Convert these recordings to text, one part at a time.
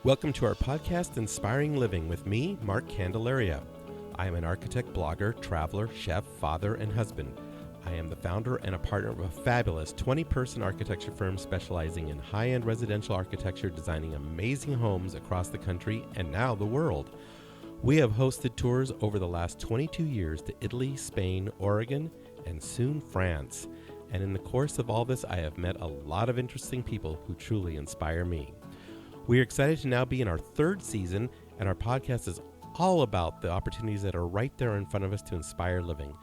Welcome to our podcast, Inspiring Living, with me, Mark Candelaria. I am an architect, blogger, traveler, chef, father, and husband. I am the founder and a partner of a fabulous 20-person architecture firm specializing in high-end residential architecture, designing amazing homes across the country and now the world. We have hosted tours over the last 22 years to Italy, Spain, Oregon, and soon France. And in the course of all this, I have met a lot of interesting people who truly inspire me. We are excited to now be in our third season, and our podcast is all about the opportunities that are right there in front of us to inspire living.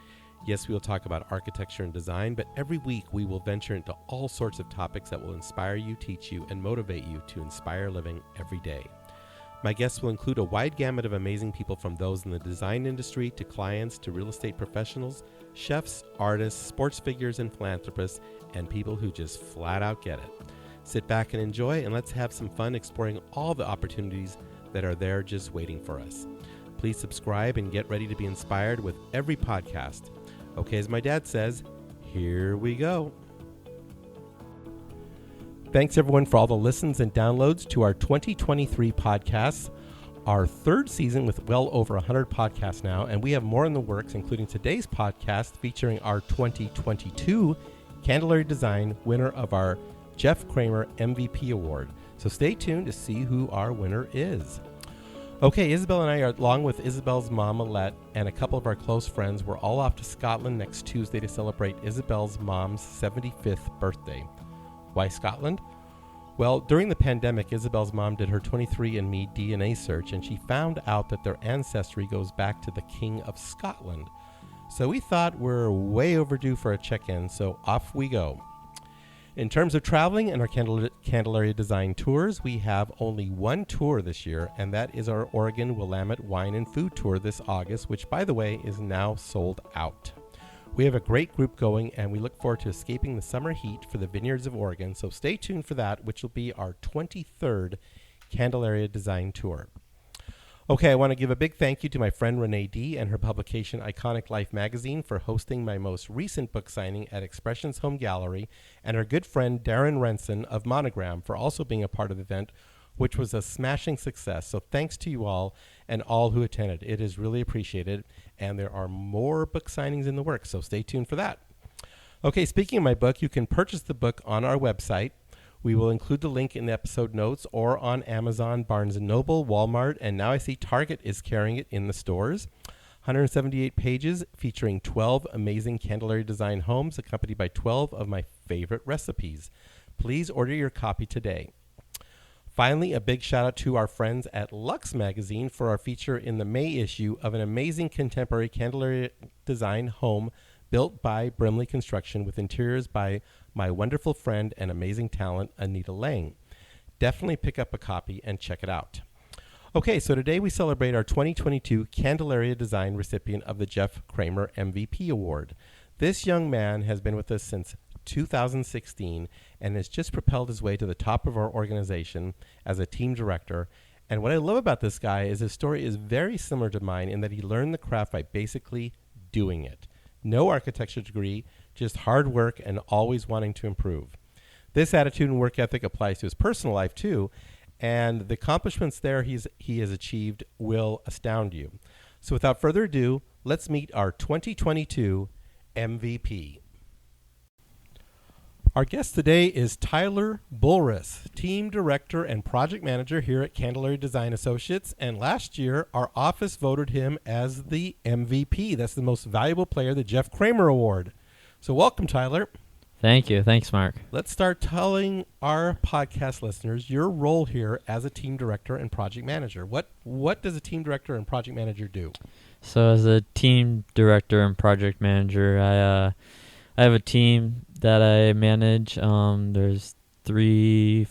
Yes, we will talk about architecture and design, but every week we will venture into all sorts of topics that will inspire you, teach you, and motivate you to inspire living every day. My guests will include a wide gamut of amazing people, from those in the design industry to clients to real estate professionals, chefs, artists, sports figures, and philanthropists, and people who just flat out get it. Sit back and enjoy, and let's have some fun exploring all the opportunities that are there just waiting for us. Please subscribe and get ready to be inspired with every podcast. Okay, as my dad says, here we go. Thanks everyone for all the listens and downloads to our 2023 podcasts, our third season with well over 100 podcasts now, and we have more in the works, including today's podcast featuring our 2022 Candelaria Design winner of our Jeff Kramer MVP Award. So stay tuned to see who our winner is. Okay, Isabel and I, along with Isabel's mom, Alette, and a couple of our close friends, we're all off to Scotland next Tuesday to celebrate Isabel's mom's 75th birthday. Why Scotland? Well, during the pandemic, Isabel's mom did her 23andMe DNA search, and she found out that their ancestry goes back to the King of Scotland. So we thought we're way overdue for a check-in, so off we go. In terms of traveling and our Candelaria Design tours, we have only one tour this year, and that is our Oregon Willamette Wine and Food Tour this August, which, by the way, is now sold out. We have a great group going, and we look forward to escaping the summer heat for the vineyards of Oregon, so stay tuned for that, which will be our 23rd Candelaria Design Tour. Okay, I want to give a big thank you to my friend Renee D. and her publication Iconic Life magazine for hosting my most recent book signing at Expressions Home Gallery, and her good friend Darren Renson of Monogram for also being a part of the event, which was a smashing success. So thanks to you all and all who attended. It is really appreciated, and there are more book signings in the works, so stay tuned for that. Okay, speaking of my book, you can purchase the book on our website. We will include the link in the episode notes or on Amazon, Barnes & Noble, Walmart, and now I see Target is carrying it in the stores. 178 pages featuring 12 amazing Candelaria Design homes accompanied by 12 of my favorite recipes. Please order your copy today. Finally, a big shout out to our friends at Lux Magazine for our feature in the May issue of an amazing contemporary Candelaria Design home built by Brimley Construction with interiors by my wonderful friend and amazing talent, Anita Lang. Definitely pick up a copy and check it out. Okay, so today we celebrate our 2022 Candelaria Design recipient of the Jeff Kramer MVP Award. This young man has been with us since 2016 and has just propelled his way to the top of our organization as a team director. And what I love about this guy is his story is very similar to mine in that he learned the craft by basically doing it. No architecture degree, just hard work and always wanting to improve. This attitude and work ethic applies to his personal life too, and the accomplishments there he has achieved will astound you. So without further ado, let's meet our 2022 MVP. Our guest today is Tyler Bulriss, Team Director and Project Manager here at Candelaria Design Associates, and last year our office voted him as the MVP. That's the most valuable player, the Jeff Kramer Award. So welcome, Tyler. Thank you. Thanks, Mark. Let's start telling our podcast listeners your role here as a Team Director and Project Manager. What does a Team Director and Project Manager do? So as a Team Director and Project Manager, I have a team that I manage. There's three,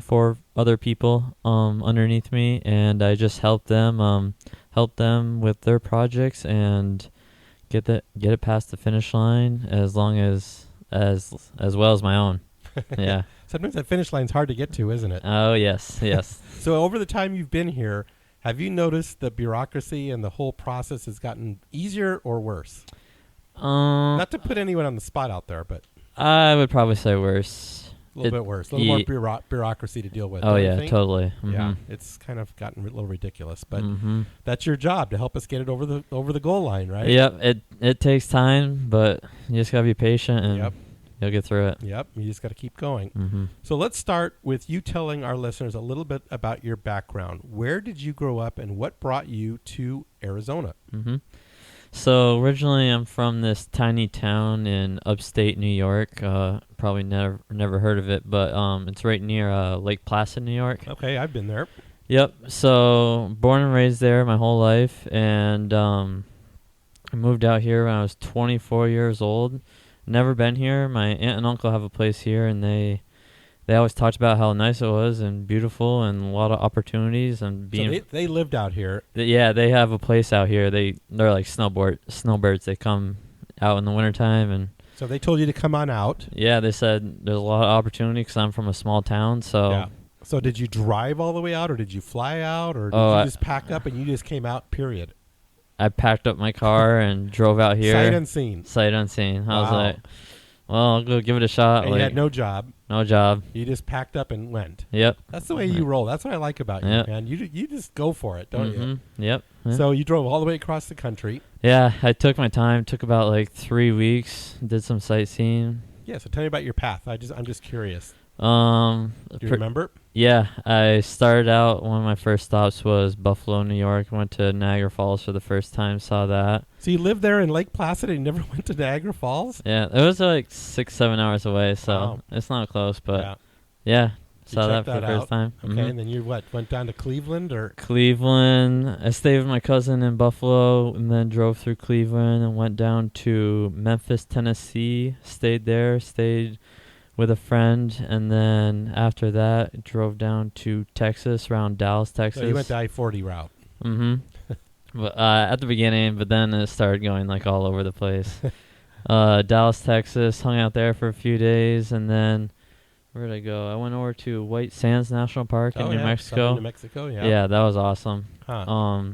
4 other people underneath me, and I just help them with their projects and get it past the finish line as long as well as my own. Yeah. Sometimes that finish line's hard to get to, isn't it? Oh yes. So over the time you've been here, have you noticed the bureaucracy and the whole process has gotten easier or worse? Not to put anyone on the spot out there, but I would probably say worse. A little bit worse. A little more bureaucracy to deal with. Oh, don't you yeah, think? totally. Mm-hmm. Yeah, it's kind of gotten a little ridiculous, but that's your job to help us get it over the goal line, right? Yep, it takes time, but you just gotta be patient and you'll get through it. Yep, you just got to keep going. Mm-hmm. So let's start with you telling our listeners a little bit about your background. Where did you grow up, and what brought you to Arizona? Mm-hmm. So originally, I'm from this tiny town in upstate New York. Probably never heard of it, but it's right near Lake Placid, New York. Okay, I've been there. Yep. So born and raised there my whole life, and I moved out here when I was 24 years old. Never been here. My aunt and uncle have a place here, and they always talked about how nice it was and beautiful and a lot of opportunities and being. So they lived out here. Yeah, they have a place out here. They're like snowbirds. They come out in the wintertime and. So they told you to come on out. Yeah, they said there's a lot of opportunity because I'm from a small town. So. Yeah. So did you drive all the way out, or did you fly out, or did you just pack up and you just came out? Period. I packed up my car and drove out here. Sight unseen. Sight unseen. Wow. I was like, well, I'll go give it a shot. And you had no job. No job. You just packed up and went. Yep. That's the way you roll. That's what I like about you, man. You just go for it, don't you? Yep. So you drove all the way across the country. Yeah, I took my time. Took about like 3 weeks. Did some sightseeing. Yeah, so tell me about your path. I'm just curious. Do you remember? Yeah, I started out, one of my first stops was Buffalo, New York. Went to Niagara Falls for the first time, saw that. So you lived there in Lake Placid and you never went to Niagara Falls? Yeah, it was like 6-7 hours away, so it's not close, but yeah, saw that for the first time. Okay, and then you went down to Cleveland or? Cleveland. I stayed with my cousin in Buffalo and then drove through Cleveland and went down to Memphis, Tennessee, stayed with a friend, and then after that, drove down to Texas, around Dallas, Texas. So you went the I-40 route. Mm-hmm. But at the beginning, but then it started going like all over the place. Dallas, Texas, hung out there for a few days, and then where did I go? I went over to White Sands National Park in New Mexico. New Mexico, yeah. Yeah, that was awesome. Huh.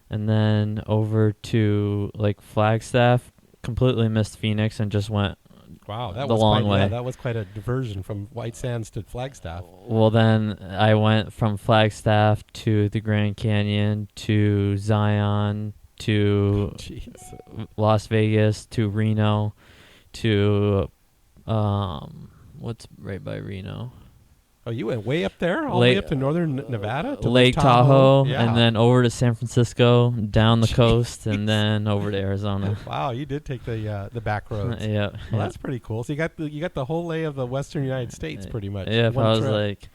And then over to like Flagstaff, completely missed Phoenix and just went. Wow, that was the long way. Yeah, that was quite a diversion from White Sands to Flagstaff. Well, then I went from Flagstaff to the Grand Canyon to Zion to Las Vegas to Reno to what's right by Reno? Oh, you went way up there, all the way up to northern Nevada, to Lake Tahoe, yeah. And then over to San Francisco, down the coast, and then over to Arizona. Wow, you did take the back roads. Yeah, well, that's pretty cool. So you got the whole lay of the Western United States, pretty much. Yeah, if I was like,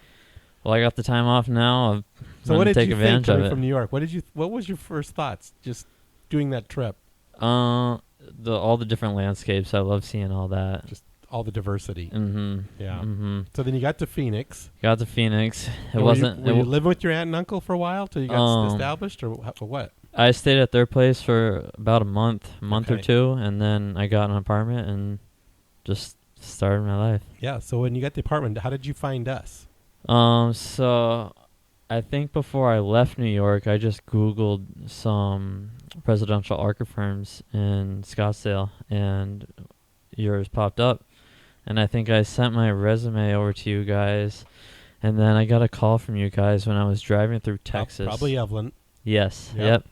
well, I got the time off now. So what did take you advantage think of it. From New York? What was your first thoughts just doing that trip? All the different landscapes. I love seeing all that. Just all the diversity. Mm-hmm. Yeah. Mm-hmm. So then you got to Phoenix. Were you living with your aunt and uncle for a while till you got established, or what? I stayed at their place for about a month or two, and then I got an apartment and just started my life. Yeah. So when you got the apartment, how did you find us? So I think before I left New York, I just Googled some residential architect firms in Scottsdale, and yours popped up. And I think I sent my resume over to you guys, and then I got a call from you guys when I was driving through Texas. Probably Evelyn. Yes. Yep.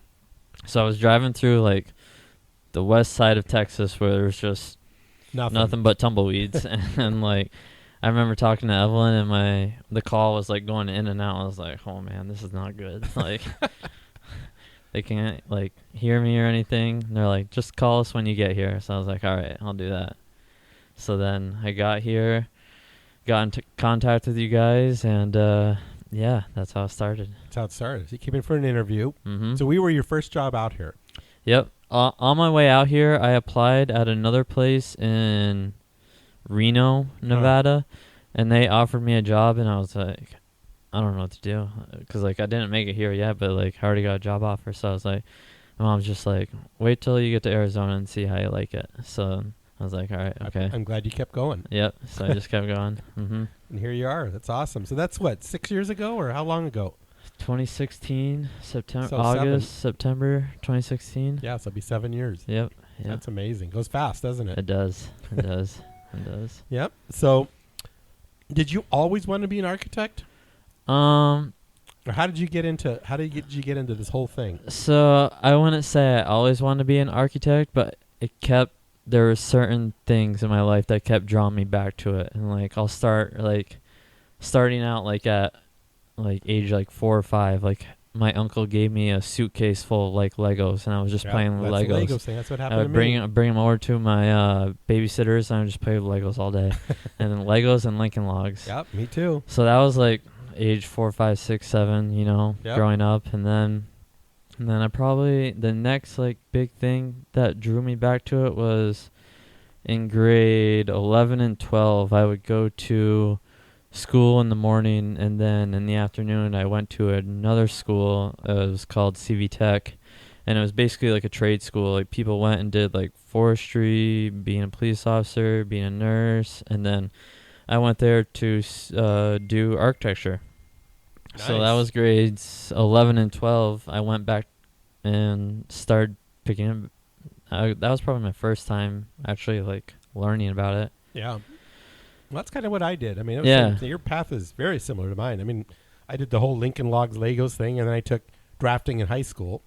So I was driving through like the west side of Texas where there was just nothing but tumbleweeds, and like I remember talking to Evelyn, and the call was like going in and out. I was like, oh man, this is not good. Like they can't like hear me or anything. And they're like, just call us when you get here. So I was like, all right, I'll do that. So then I got here, got into contact with you guys, and yeah, that's how it started. That's how it started. So you came in for an interview. Mm-hmm. So we were your first job out here. Yep. On my way out here, I applied at another place in Reno, Nevada, and they offered me a job, and I was like, I don't know what to do, because like I didn't make it here yet, but like I already got a job offer. So I was like, my mom's just like, wait till you get to Arizona and see how you like it. So I was like, all right, okay. I'm glad you kept going. Yep. So I just kept going. Mm-hmm. And here you are. That's awesome. So that's what, 6 years ago, or how long ago? 2016, September, So September 2016. Yeah, so it'll be 7 years. Yep. That's amazing. Goes fast, doesn't it? It does. It does. It does. Yep. So Did you always want to be an architect? Or how did you get into this whole thing? So I wouldn't say I always wanted to be an architect, but there were certain things in my life that kept drawing me back to it. And like I'll starting out like at like age like 4 or 5, like my uncle gave me a suitcase full of like Legos, and I was just playing with Legos. Lego thing. That's what happened I would to me. bring them over to my babysitters, and I would just play with Legos all day. And then Legos and Lincoln Logs. Yep, me too. So that was like age 4, 5, 6, 7, growing up. And then I probably, the next like big thing that drew me back to it was in grade 11 and 12, I would go to school in the morning, and then in the afternoon I went to another school. It was called CV Tech, and it was basically like a trade school. Like people went and did like forestry, being a police officer, being a nurse, and then I went there to do architecture. Nice. So that was grades 11 and 12. I went back and started picking up. That was probably my first time actually like learning about it. Yeah. Well, that's kind of what I did. I mean, your path is very similar to mine. I mean, I did the whole Lincoln Logs Legos thing, and then I took drafting in high school,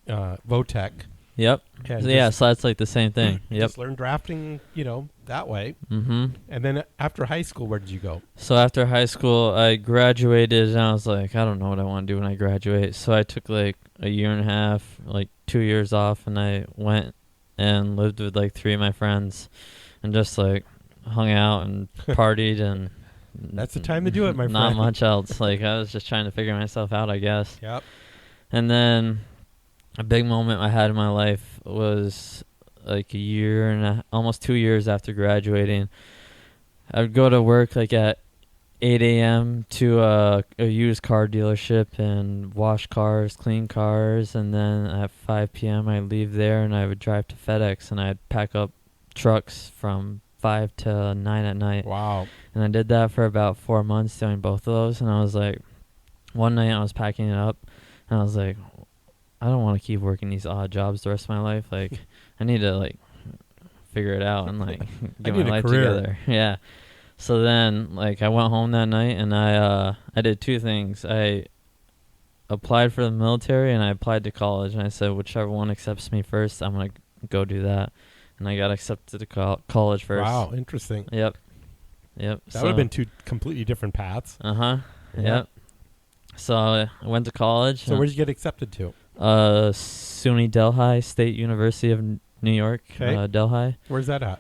Votech. Yep. So that's like the same thing. Yep. Just learned drafting, that way. Mm-hmm. And then after high school, where did you go? So after high school, I graduated, and I was like, I don't know what I want to do when I graduate. So I took like a year and a half, like 2 years off, and I went and lived with like 3 of my friends, and just like hung out and partied, and that's the time to do it, my friend. Not much else. Like I was just trying to figure myself out, I guess. Yep. And then a big moment I had in my life was like a year and almost 2 years after graduating. I would go to work like at 8 a.m. to a used car dealership and wash cars, clean cars, and then at 5 p.m. I'd leave there and I would drive to FedEx, and I'd pack up trucks from 5 to 9 at night. Wow. And I did that for about 4 months doing both of those, and I was like, one night I was packing it up, and I was like, I don't want to keep working these odd jobs the rest of my life. Like, I need to like figure it out and like get my life together. Yeah. So then like I went home that night, and I did 2 things. I applied for the military, and I applied to college, and I said whichever one accepts me first, I'm going to go do that. And I got accepted to college first. Wow, interesting. Yep. That would have been 2 completely different paths. Yep. So I went to college. So where did you get accepted to? SUNY Delhi, State University of New York. Okay. Delhi. Where's that at?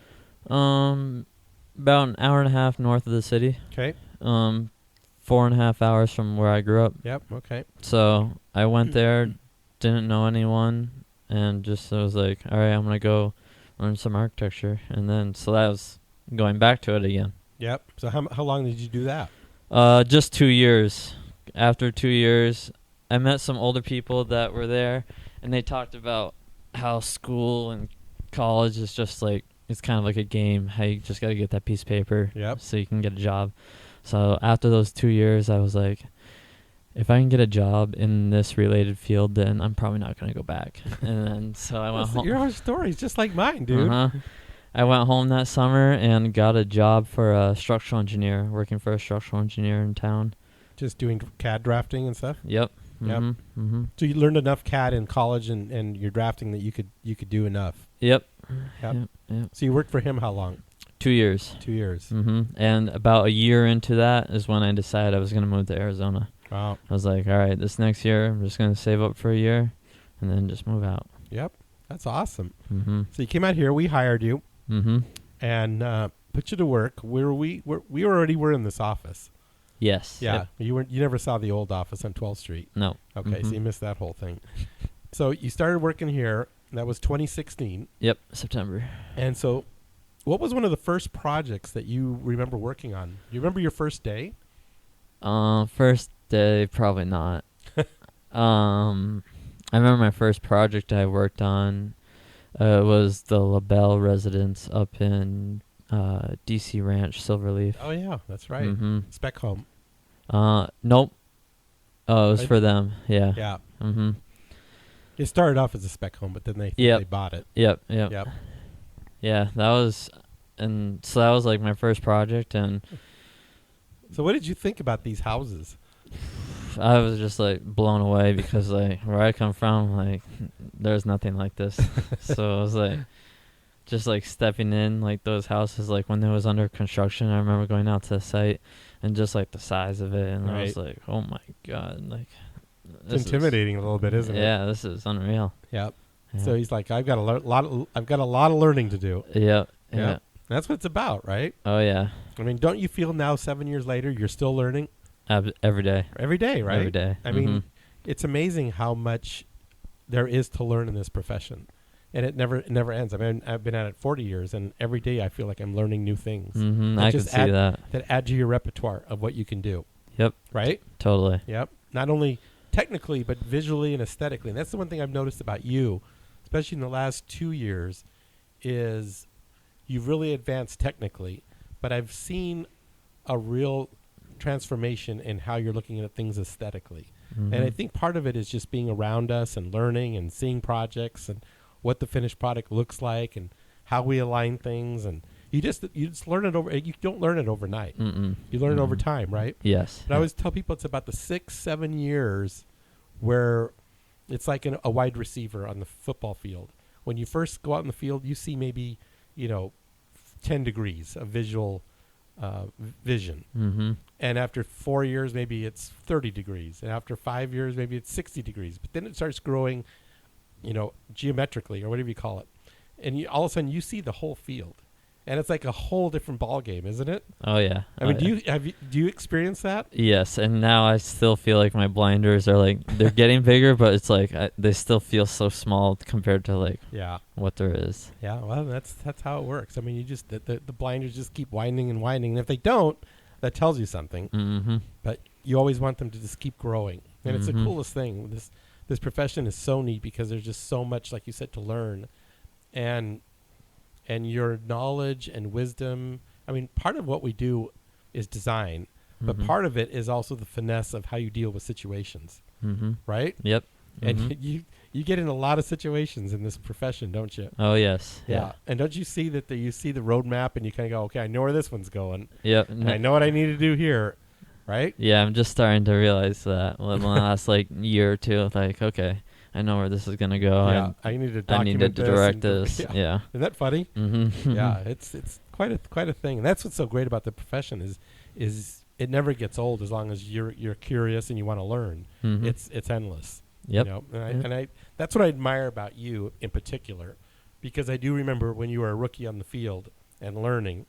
About an hour and a half north of the city. Okay. 4.5 hours from where I grew up. Yep. Okay. So I went there, didn't know anyone, and just I was like, all right, I'm gonna go learn some architecture, and then so that was going back to it again. Yep. So how long did you do that? Just 2 years. After 2 years, I met some older people that were there, and they talked about how school and college is just like, it's kind of like a game, how you just got to get that piece of paper so you can get a job. So after those 2 years, I was like, if I can get a job in this related field, then I'm probably not going to go back. And then so I went home. Your story's just like mine, dude. I went home that summer and got a job for a structural engineer, working for a structural engineer in town. Just doing CAD drafting and stuff? Yep. Yep. Mm-hmm. So you learned enough CAD in college and your drafting that you could do enough. Yep. So you worked for him how long? 2 years. 2 years. Mm-hmm. And about a year into that is when I decided I was going to move to Arizona. Wow. I was like, all right, this next year I'm just going to save up for a year and then just move out. Yep. That's awesome. Mm-hmm. So you came out here, we hired you, and put you to work. We already were in this office. Yes. Yeah. Yep. You never saw the old office on 12th Street. No. Okay, so you missed that whole thing. So you started working here. That was 2016. Yep, September. And so what was one of the first projects that you remember working on? You remember your first day? First day, probably not. I remember my first project I worked on was the LaBelle residence up in DC Ranch, Silverleaf. Oh, yeah, that's right. Mm-hmm. Spec home. Nope. Oh, it was for them. Yeah. Yeah. Mm-hmm. It started off as a spec home, but then they bought it. Yep. Yeah, that was, and so that was like my first project, and So what did you think about these houses? I was just like blown away because like where I come from, like there's nothing like this. So it was like just like stepping in like those houses, like when it was under construction. I remember going out to the site and just like the size of it, and I was like, oh my god, like it's intimidating a little bit, isn't it? Yeah, this is unreal. Yep. Yeah. So he's like, I've got a lot of learning to do. Yep. Yeah. That's what it's about, right? Oh yeah. I mean, don't you feel now 7 years later you're still learning? Every day. Every day, right? Every day. I mean, it's amazing how much there is to learn in this profession, and it never ends. I mean, I've been at it 40 years, and every day I feel like I'm learning new things. I can see that add to your repertoire of what you can do. Yep. Right? Totally. Yep. Not only technically, but visually and aesthetically. And that's the one thing I've noticed about you, especially in the last 2 years, is you've really advanced technically, but I've seen a real transformation in how you're looking at things aesthetically. And I think part of it is just being around us and learning and seeing projects and what the finished product looks like and how we align things. And you just learn it over. You don't learn it overnight. You learn it over time, right? Yes. But I always tell people it's about the 6-7 years where it's like a wide receiver on the football field. When you first go out in the field, you see maybe 10 degrees of visual vision. And after 4 years, maybe it's 30 degrees. And after 5 years, maybe it's 60 degrees. But then it starts growing, geometrically or whatever you call it. And all of a sudden, you see the whole field. And it's like a whole different ball game, isn't it? Oh yeah. I mean, do you experience that? Yes, and now I still feel like my blinders are like they're getting bigger, but it's like they still feel so small compared to like what there is. Yeah, well, that's how it works. I mean, you just the blinders just keep widening and widening, and if they don't, that tells you something. But you always want them to just keep growing, and it's the coolest thing. This profession is so neat because there's just so much, like you said, to learn, and your knowledge and wisdom. I mean, part of what we do is design, but part of it is also the finesse of how you deal with situations, right? Yep. And you get in a lot of situations in this profession, don't you? Oh, yes. Yeah. And don't you see that you see the roadmap and you kind of go, okay, I know where this one's going. Yep. And I know what I need to do here, right? Yeah, I'm just starting to realize that in the last year or two, like, okay, I know where this is going to go. Yeah, I need to document this. Direct this. Yeah. Isn't that funny? Yeah, it's quite a thing. And that's what's so great about the profession is it never gets old as long as you're curious and you want to learn. It's endless. Yep. And I that's what I admire about you in particular, because I do remember when you were a rookie on the field and learning,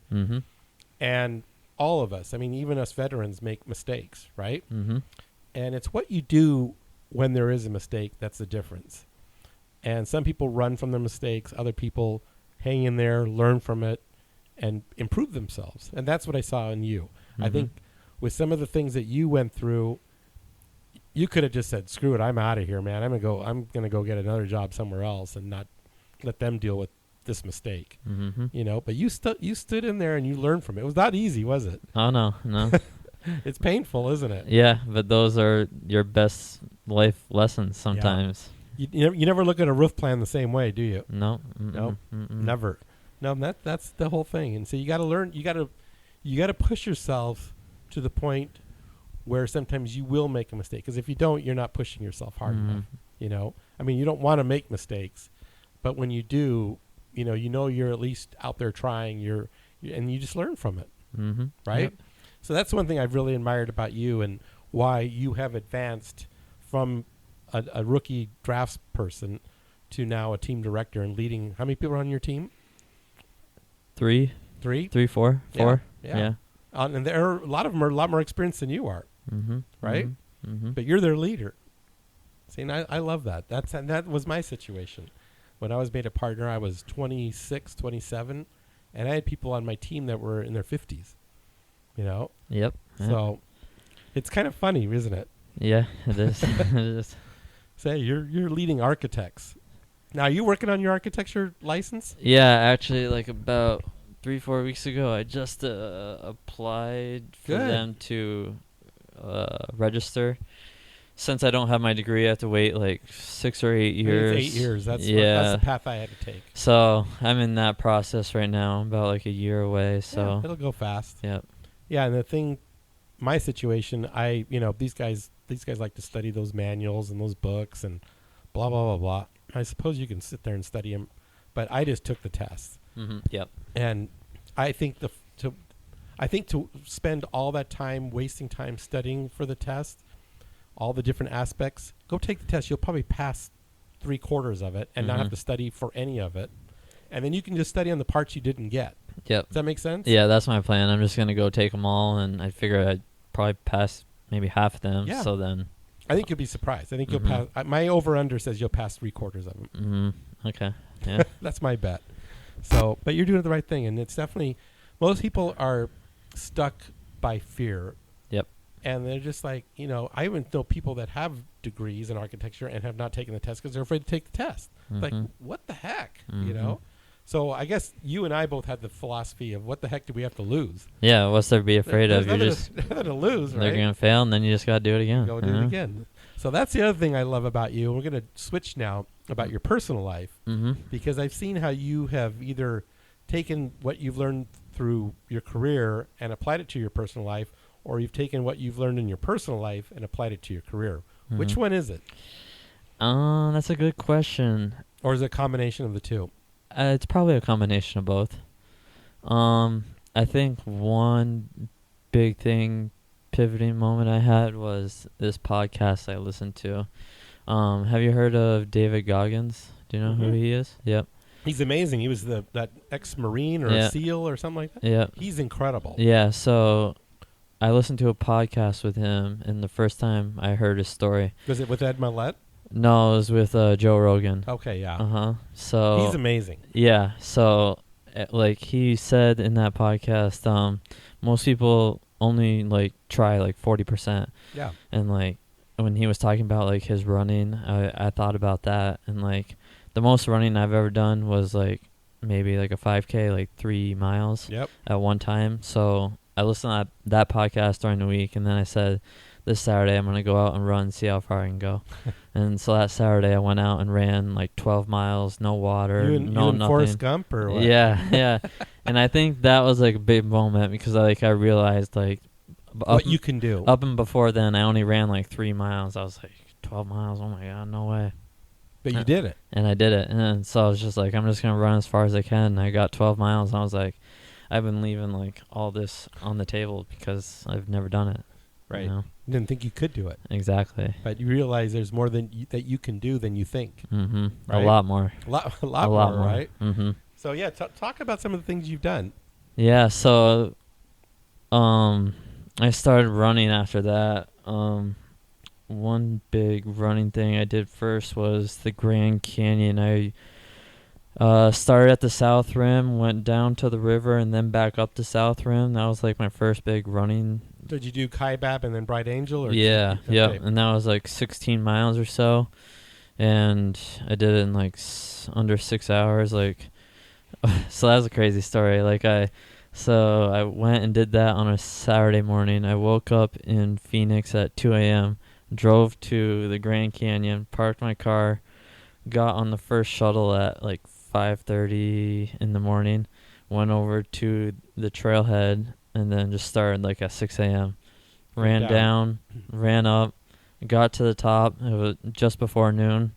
and all of us, I mean, even us veterans make mistakes, right? And it's what you do when there is a mistake that's the difference. And some people run from their mistakes, other people hang in there, learn from it, and improve themselves. And that's what I saw in you. I think with some of the things that you went through, you could have just said, screw it, I'm out of here, man. I'm gonna go get another job somewhere else and not let them deal with this mistake. But you stood in there and you learned from it. It was not easy, was it? Oh no. It's painful, isn't it? Yeah, but those are your best life lessons sometimes. Yeah. You never look at a roof plan the same way, do you? No. No, never. No, that's the whole thing. And so you got to learn. You got to push yourself to the point where sometimes you will make a mistake. Because if you don't, you're not pushing yourself hard enough. I mean, you don't want to make mistakes, but when you do, you're at least out there trying. And you just learn from it, right? Yep. So that's one thing I've really admired about you and why you have advanced from a rookie drafts person to now a team director and leading. How many people are on your team? 3, 4. Yeah. And there are a lot of them are a lot more experienced than you are, right? But you're their leader. See, and I love that. That was my situation. When I was made a partner, I was 26, 27, and I had people on my team that were in their 50s. Yep. So it's kind of funny, isn't it? Yeah, it is. It is. Say you're leading architects. Now, are you working on your architecture license? Yeah, actually, about 3-4 weeks ago, I just applied for them to register. Since I don't have my degree, I have to wait 6 or 8 years. It's 8 years. That's the path I had to take. So I'm in that process right now, about a year away. So it'll go fast. Yep. Yeah, and the thing my situation, these guys like to study those manuals and those books and blah, blah, blah, blah. I suppose you can sit there and study them, but I just took the test. Mm-hmm. Yep. And I think to spend all that time, wasting time studying for the test, all the different aspects, go take the test. You'll probably pass 3/4 of it and not have to study for any of it. And then you can just study on the parts you didn't get. Yep. Does that make sense? Yeah, that's my plan. I'm just going to go take them all, and I figure I'd probably pass maybe half of them. Yeah. So then. I think you'll be surprised. I think you'll pass. My over-under says you'll pass 3/4 of them. Mm-hmm. Okay. Yeah. That's my bet. So, but you're doing the right thing. And it's definitely, most people are stuck by fear. Yep. And they're just like, I even know people that have degrees in architecture and have not taken the test because they're afraid to take the test. Mm-hmm. Like, what the heck, So I guess you and I both had the philosophy of what the heck do we have to lose? Yeah, what's there to be afraid of? You're just nothing to lose, right? They're going to fail, and then you just got to do it again. Go do it again. So that's the other thing I love about you. We're going to switch now about your personal life because I've seen how you have either taken what you've learned through your career and applied it to your personal life, or you've taken what you've learned in your personal life and applied it to your career. Which one is it? That's a good question. Or is it a combination of the two? It's probably a combination of both. I think one big thing, pivoting moment I had was this podcast I listened to. Have you heard of David Goggins? Do you know who he is? Yep. He's amazing. He was that ex-Marine or a SEAL or something like that. Yeah. He's incredible. Yeah, so I listened to a podcast with him, and the first time I heard his story. Was it with Ed Mylett? No, it was with Joe Rogan. Okay, yeah. Uh-huh. So he's amazing. Yeah, so like he said in that podcast, most people only try 40%. Yeah. And when he was talking about his running, I thought about that, and the most running I've ever done was maybe a 5K, 3 miles at one time. So I listened to that podcast during the week, and then I said, this Saturday I'm going to go out and run, see how far I can go. And so that Saturday I went out and ran 12 miles, no water, you nothing. Forrest Gump or what? Yeah. And I think that was a big moment because I realized what you can do. Up and before then I only ran 3 miles. I was 12 miles, oh my God, no way. But you did it. And I did it. And so I was just I'm just going to run as far as I can. And I got 12 miles and I was I've been leaving all this on the table because I've never done it. Right. You didn't think you could do it. Exactly. But you realize there's more that you can do than you think. Mm-hmm. Right? A lot more. A lot more, right? Mm-hmm. So, yeah, talk about some of the things you've done. Yeah, so I started running after that. One big running thing I did first was the Grand Canyon. I started at the South Rim, went down to the river, and then back up the South Rim. That was my first big running. Did you do Kaibab and then Bright Angel? Or yeah, and that was 16 miles or so, and I did it in under 6 hours. So that was a crazy story. So I went and did that on a Saturday morning. I woke up in Phoenix at 2 a.m., drove to the Grand Canyon, parked my car, got on the first shuttle at 5:30 in the morning, went over to the trailhead, and then just started at 6 a.m. Ran down, ran up, got to the top. It was just before noon.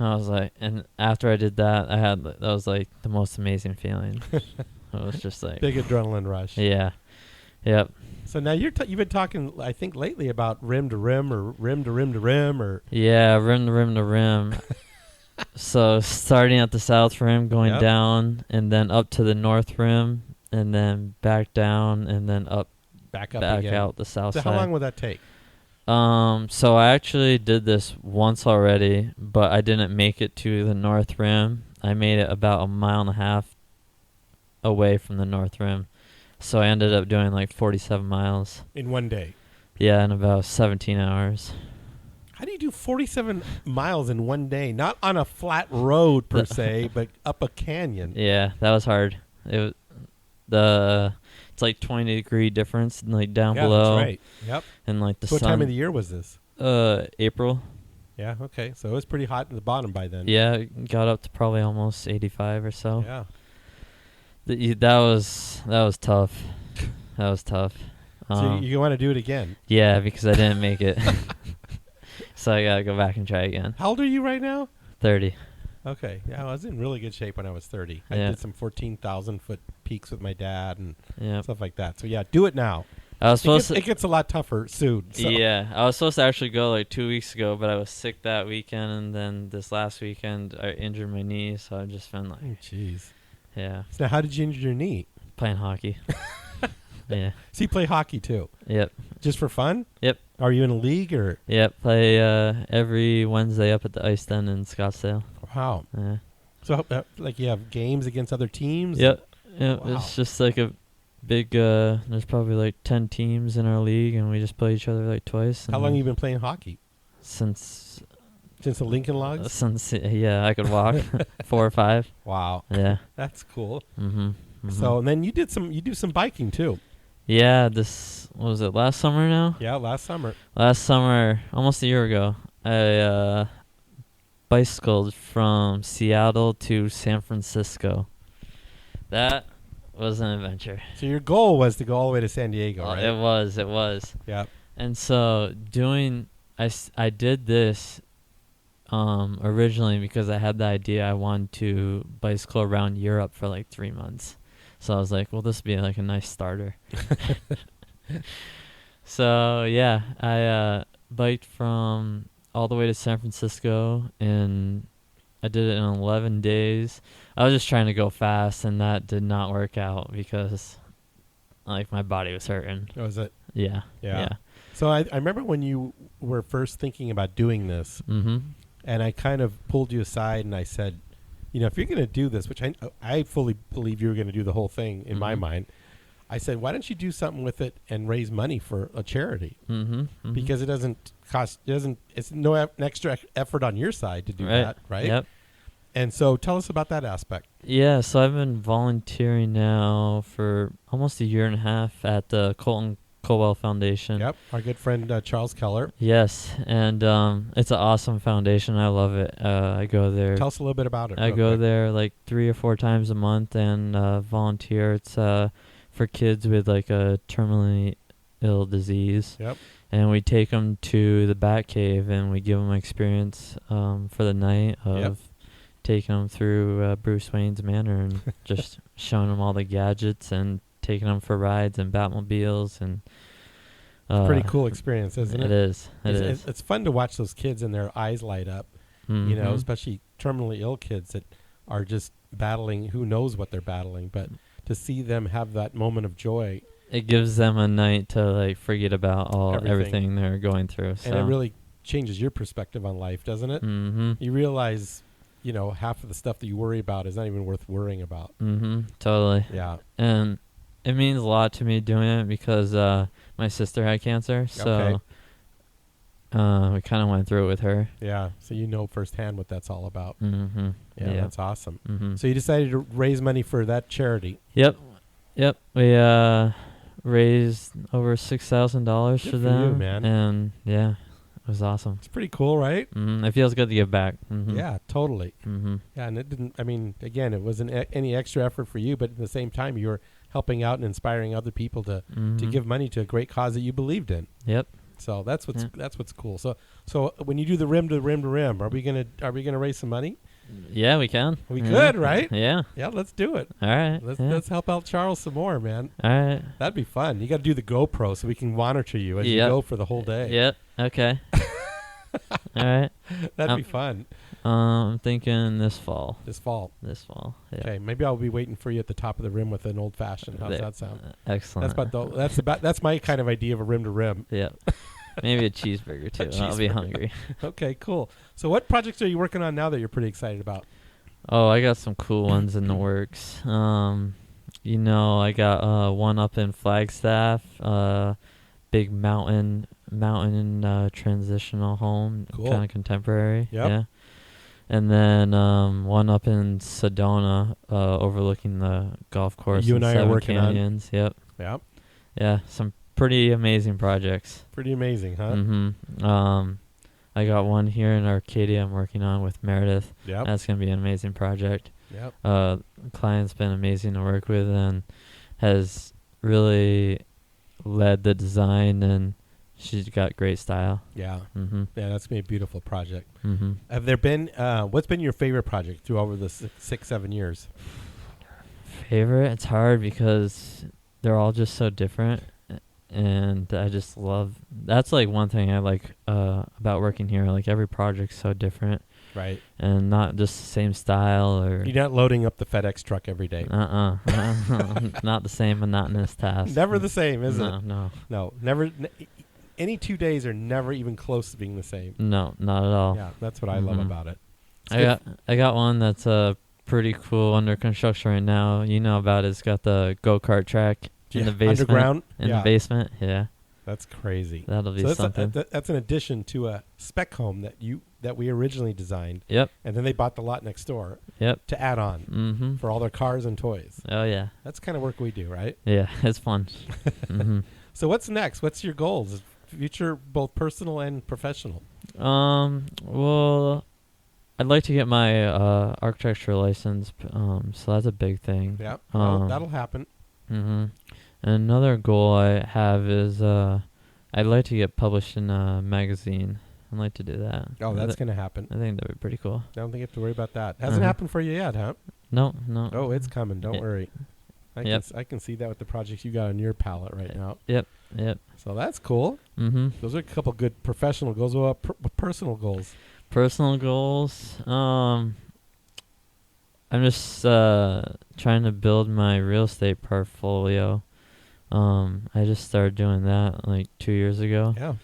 I was and after I did that, that was the most amazing feeling. It was just big adrenaline rush. Yeah. Yep. So now you've been talking, I think, lately about rim to rim or rim to rim to rim or. Yeah, rim to rim to rim. So starting at the South Rim, going down, and then up to the North Rim, and then back down, and then back again. Out the south side. How long would that take? So I actually did this once already, but I didn't make it to the North Rim. I made it about 1.5 miles away from the North Rim. So I ended up doing 47 miles. In one day? Yeah, in about 17 hours. How do you do 47 miles in one day? Not on a flat road per se, but up a canyon. Yeah, that was hard. It's 20-degree difference down below. That's right. Yep. And the sun. What time of the year was this? April. Yeah, okay. So it was pretty hot in the bottom by then. Yeah, it got up to probably almost 85 or so. Yeah. That was tough. That was tough. So you want to do it again? Yeah, because I didn't make it. So I got to go back and try again. How old are you right now? 30. Okay. Yeah, I was in really good shape when I was 30. I Yeah. did some 14,000-foot peaks with my dad and Yep. stuff like that. So, yeah, do it now. I was supposed It gets a lot tougher soon. So. Yeah, I was supposed to actually go like 2 weeks ago, but I was sick that weekend, and then this last weekend I injured my knee, so I've just been like, Oh, jeez. yeah, So now how did you injure your knee? playing hockey. Yeah. So you play hockey too? Yep. Just for fun? Yep. Are you in a league or? Yep. Play every Wednesday up at the ice den in Scottsdale. Wow. Yeah. So like you have games against other teams? Yep. Yep. Wow. It's just like a big. There's probably like 10 teams in our league, and we just play each other like twice. How long have you been playing hockey? Since the Lincoln Logs? Since I could walk 4 or 5. Wow. Yeah. That's cool. Mm-hmm. So and then you do some biking too. Yeah, what was it, last summer now? Yeah, last summer. Last summer, almost a year ago, I bicycled from Seattle to San Francisco. That was an adventure. So your goal was to go all the way to San Diego, right? It was. Yeah. And so I did this originally because I had the idea I wanted to bicycle around Europe for like 3 months. So I was like, well, this would be like a nice starter. So, yeah, I biked from all the way to San Francisco, and I did it in 11 days. I was just trying to go fast, and that did not work out because, like, my body was hurting. Oh, was it? Yeah. So I remember when you were first thinking about doing this, Mm-hmm. and I kind of pulled you aside and I said, you know, if you're going to do this, which I fully believe you were going to do the whole thing in my mind, I said, why don't you do something with it and raise money for a charity? Mm-hmm. Mm-hmm. Because it doesn't cost, it's no extra effort on your side to do that, right? Yep. And so tell us about that aspect. Yeah, so I've been volunteering now for almost a year and a half at the Colton Colwell Foundation. Yep, our good friend Charles Keller. Yes, and it's an awesome foundation. I love it. I go there. Tell us a little bit about it. I go there like 3 or 4 times a month and volunteer. It's for kids with like a terminally ill disease. Yep. And we take them to the Batcave and we give them an experience for the night of taking them through Bruce Wayne's Manor and just showing them all the gadgets and taking them for rides and Batmobiles and. Pretty cool experience, isn't it? It is. It's fun to watch those kids and their eyes light up. Mm-hmm. You know, especially terminally ill kids that are just battling. Who knows what they're battling, but to see them have that moment of joy, it gives them a night to like forget about everything they're going through. So. And it really changes your perspective on life, doesn't it? Mm-hmm. You realize, you know, half of the stuff that you worry about is not even worth worrying about. Mm-hmm. Totally. Yeah. And it means a lot to me doing it because my sister had cancer, so we kind of went through it with her. Yeah, so you know firsthand what that's all about. Mm-hmm. Yeah, that's awesome. Mm-hmm. So you decided to raise money for that charity. Yep. We raised over $6,000 for them, you, man. And yeah, it was awesome. It's pretty cool, right? Mm-hmm. It feels good to give back. Mm-hmm. Yeah, totally. Mm-hmm. Yeah, and it didn't. I mean, again, it wasn't any extra effort for you, but at the same time, you were helping out and inspiring other people to give money to a great cause that you believed in. Yep. So that's what's cool. So when you do the rim to rim to rim, are we gonna raise some money? Yeah, we can. We could, right? Yeah. Yeah, let's do it. All right. Let's help out Charles some more, man. All right. That'd be fun. You got to do the GoPro so we can monitor you as you go for the whole day. Yep. Okay. All right. That'd be fun. I'm thinking this fall. This fall. Yeah. Okay, maybe I'll be waiting for you at the top of the rim with an old fashioned. How's that sound? Excellent. That's my kind of idea of a rim to rim. Yeah. Maybe a cheeseburger too. I'll be hungry. Okay, cool. So what projects are you working on now that you're pretty excited about? Oh, I got some cool ones in the works. You know, I got one up in Flagstaff, big mountain transitional home, kind of contemporary. Yep. Yeah. And then one up in Sedona, overlooking the golf course. You and I are working Canyons. On. Yep. Yep. Yeah, some pretty amazing projects. Pretty amazing, huh? Mm-hmm. I got one here in Arcadia I'm working on with Meredith. Yep. That's going to be an amazing project. Yep. Client's been amazing to work with and has really led the design, and she's got great style. Yeah. Mm-hmm. Yeah, that's been a beautiful project. Mm-hmm. Have there been, what's been your favorite project through over the 6-7 years? Favorite? It's hard because they're all just so different, and I just love. That's like one thing I like about working here. Like every project's so different, Right. and not just the same style or. You're not loading up the FedEx truck every day. Not the same monotonous task. Never the same, is it? No. Never. Any 2 days are never even close to being the same. No, not at all. Yeah, that's what I love about it. I got one that's pretty cool under construction right now. You know about it. It's got the go-kart track in the basement. Underground? The basement, yeah. That's crazy. That'll be so something. That's an addition to a spec home that we originally designed. Yep. And then they bought the lot next door. Yep. To add on for all their cars and toys. Oh, yeah. That's the kind of work we do, right? Yeah, it's fun. Mm-hmm. So what's next? What's your goals? Future, both personal and professional? Well, I'd like to get my architecture license, so that's a big thing. Yeah, that'll happen. Mm-hmm. And another goal I have is I'd like to get published in a magazine. I'd like to do that. Oh, that's going to happen. I think that'd be pretty cool. I don't think you have to worry about that. Hasn't happened for you yet, huh? No. Oh, it's coming. Don't worry. I can see that with the projects you got on your palette right now. Yep. So that's cool. Mm-hmm. Those are a couple good professional goals. What about personal goals? Personal goals. I'm just trying to build my real estate portfolio. I just started doing that like 2 years ago. Yeah.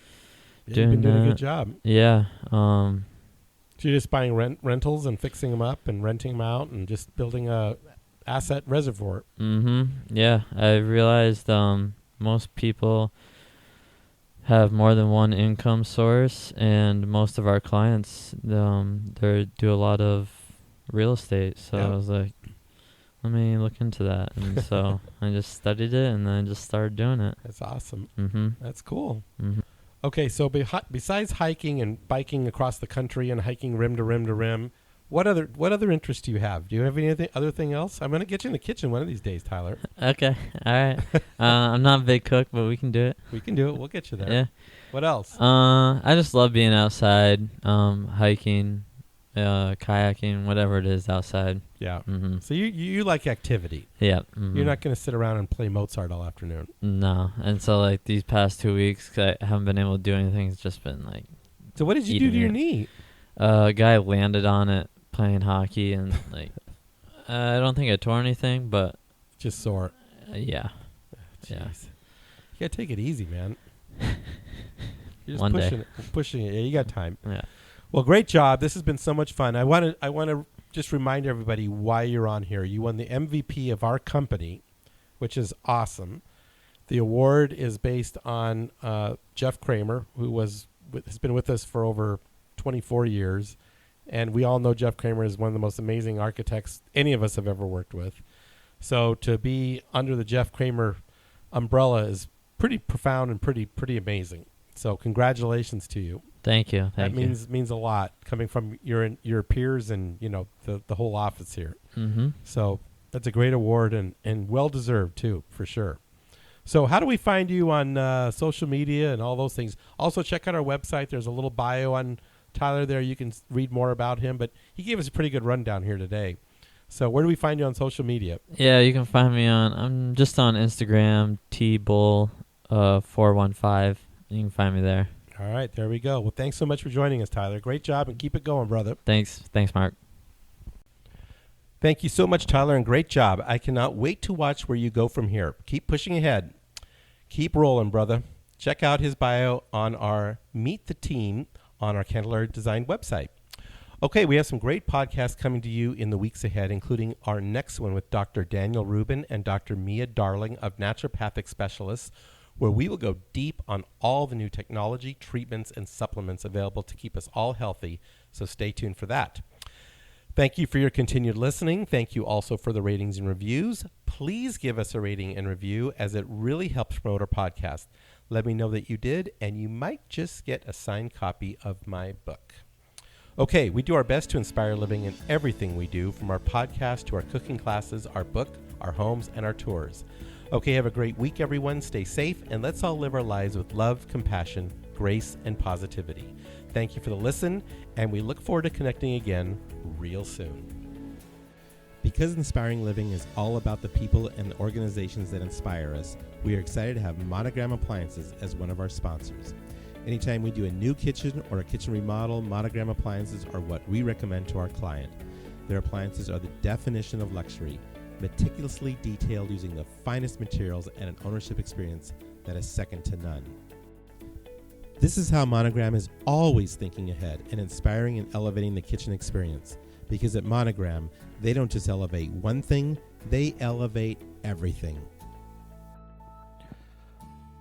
You've been doing a good job. Yeah. So you're just buying rentals and fixing them up and renting them out and just building a asset reservoir. Mm-hmm. Yeah. I realized most people have more than one income source, and most of our clients they do a lot of real estate. So I was like, let me look into that. And so I just studied it, and then just started doing it. That's awesome. Mm-hmm. That's cool. Mm-hmm. Okay, so besides hiking and biking across the country and hiking rim to rim to rim, what other interests do you have? Do you have any other thing else? I'm going to get you in the kitchen one of these days, Tyler. Okay. All right. I'm not a big cook, but we can do it. We can do it. We'll get you there. Yeah. What else? I just love being outside, hiking, kayaking, whatever it is outside. Yeah. Mm-hmm. So you like activity. Yeah. Mm-hmm. You're not going to sit around and play Mozart all afternoon. No. And so like these past 2 weeks, I haven't been able to do anything. It's just been like. So what did you do to your knee? A guy landed on it playing hockey, and like I don't think I tore anything, but just sore. Yeah. Jeez. Yeah. You got to take it easy, man. You're just pushing it. Yeah, you got time. Yeah. Well, great job. This has been so much fun. I want to just remind everybody why you're on here. You won the MVP of our company, which is awesome. The award is based on Jeff Kramer, who has been with us for over 24 years. And we all know Jeff Kramer is one of the most amazing architects any of us have ever worked with. So to be under the Jeff Kramer umbrella is pretty profound and pretty amazing. So congratulations to you. Thank you. That means a lot coming from your peers and the whole office here. Mm-hmm. So that's a great award and well deserved too, for sure. So how do we find you on social media and all those things? Also check out our website. There's a little bio on Tyler there. You can read more about him, but he gave us a pretty good rundown here today. So where do we find you on social media? Yeah, you can find me I'm just on Instagram, tbull415. You can find me there. All right, there we go. Well, thanks so much for joining us, Tyler. Great job, and keep it going, brother. Thanks, Mark. Thank you so much, Tyler, and great job. I cannot wait to watch where you go from here. Keep pushing ahead. Keep rolling, brother. Check out his bio on our Meet the Team on our Candelaria Design website. Okay, we have some great podcasts coming to you in the weeks ahead, including our next one with Dr. Daniel Rubin and Dr. Mia Darling of Naturopathic Specialists, where we will go deep on all the new technology, treatments, and supplements available to keep us all healthy, so stay tuned for that. Thank you for your continued listening. Thank you also for the ratings and reviews. Please give us a rating and review, as it really helps promote our podcast. Let me know that you did, and you might just get a signed copy of my book. Okay, we do our best to inspire living in everything we do, from our podcast to our cooking classes, our book, our homes, and our tours. Okay, have a great week, everyone. Stay safe, and let's all live our lives with love, compassion, grace, and positivity. Thank you for the listen, and we look forward to connecting again real soon. Because Inspiring Living is all about the people and the organizations that inspire us, we are excited to have Monogram Appliances as one of our sponsors. Anytime we do a new kitchen or a kitchen remodel, Monogram Appliances are what we recommend to our client. Their appliances are the definition of luxury, meticulously detailed using the finest materials and an ownership experience that is second to none. This is how Monogram is always thinking ahead and inspiring and elevating the kitchen experience. Because at Monogram, they don't just elevate one thing, they elevate everything.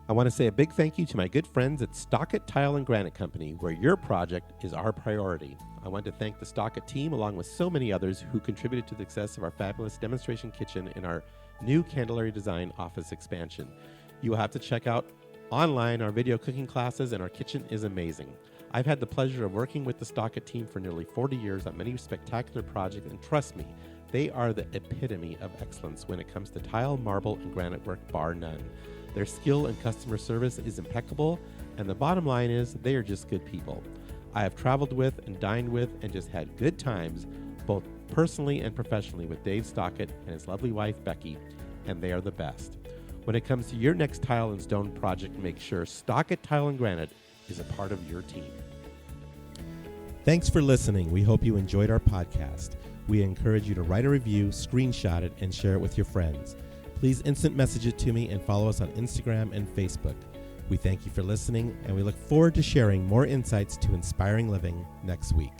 I want to say a big thank you to my good friends at Stockett Tile and Granite Company, where your project is our priority. I want to thank the Stockett team, along with so many others who contributed to the success of our fabulous demonstration kitchen in our new Candelaria Design office expansion. You will have to check out online our video cooking classes, and our kitchen is amazing. I've had the pleasure of working with the Stockett team for nearly 40 years on many spectacular projects, and trust me, they are the epitome of excellence when it comes to tile, marble, and granite work, bar none. Their skill and customer service is impeccable, and the bottom line is they are just good people. I have traveled with and dined with and just had good times, both personally and professionally, with Dave Stockett and his lovely wife, Becky, and they are the best. When it comes to your next tile and stone project, make sure Stockett Tile and Granite is a part of your team. Thanks for listening. We hope you enjoyed our podcast. We encourage you to write a review, screenshot it, and share it with your friends. Please instant message it to me and follow us on Instagram and Facebook. We thank you for listening, and we look forward to sharing more insights to inspiring living next week.